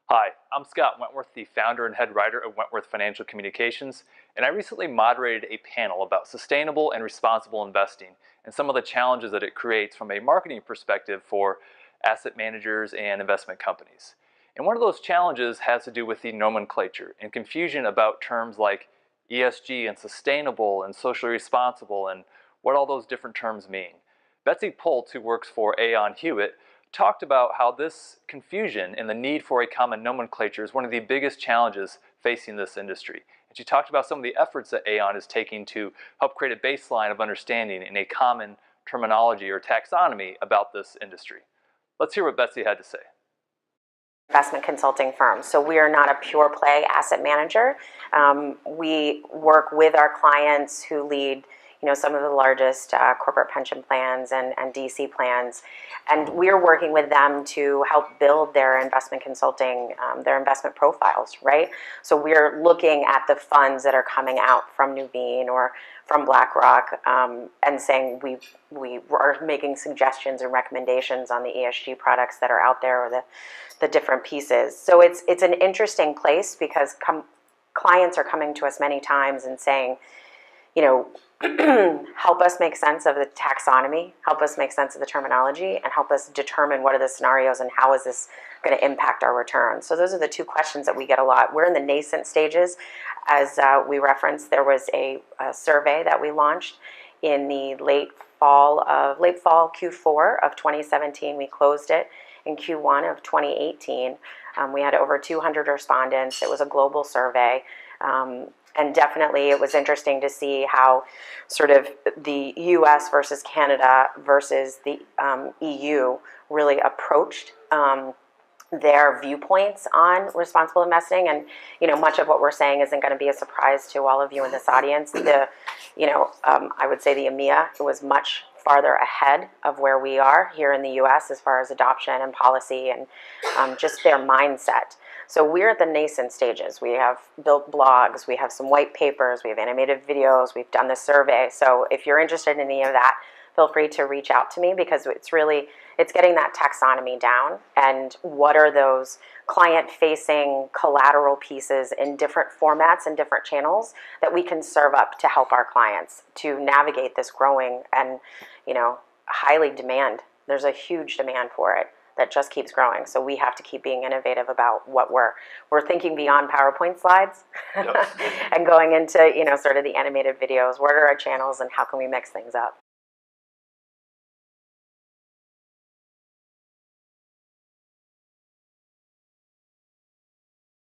Hi, I'm Scott Wentworth, the founder and head writer of Wentworth Financial Communications, and I recently moderated a panel about sustainable and responsible investing and some of the challenges that it creates from a marketing perspective for asset managers and investment companies. And one of those challenges has to do with the nomenclature and confusion about terms like ESG and sustainable and socially responsible and what all those different terms mean. Betsy Pultz, who works for Aon Hewitt, talked about how this confusion and the need for a common nomenclature is one of the biggest challenges facing this industry. And she talked about some of the efforts that Aon is taking to help create a baseline of understanding and a common terminology or taxonomy about this industry. Let's hear what Betsy had to say. Investment consulting firm. So we are not a pure play asset manager. We work with our clients who lead some of the largest corporate pension plans and DC plans. And we're working with them to help build their investment consulting, their investment profiles, right? So we're looking at the funds that are coming out from Nuveen or from BlackRock and saying we are making suggestions and recommendations on the ESG products that are out there or the different pieces. So it's an interesting place because clients are coming to us many times and saying, help us make sense of the taxonomy, help us make sense of the terminology, and help us determine what are the scenarios and how is this going to impact our returns. So those are the two questions that we get a lot. We're in the nascent stages. As we referenced, there was a survey that we launched in the late fall Q4 of 2017. We closed it in Q1 of 2018. We had over 200 respondents. It was a global survey. And definitely it was interesting to see how sort of the US versus Canada versus the EU really approached their viewpoints on responsible investing. And, much of what we're saying isn't going to be a surprise to all of you in this audience. I would say the EMEA was much farther ahead of where we are here in the US as far as adoption and policy and just their mindset. So we're at the nascent stages. We have built blogs, we have some white papers, we have animated videos, we've done the survey. So if you're interested in any of that, feel free to reach out to me because it's getting that taxonomy down and what are those client-facing collateral pieces in different formats and different channels that we can serve up to help our clients to navigate this growing and, highly demand. There's a huge demand for it that just keeps growing. So we have to keep being innovative about what we're thinking beyond PowerPoint slides and going into, sort of the animated videos. What are our channels and how can we mix things up?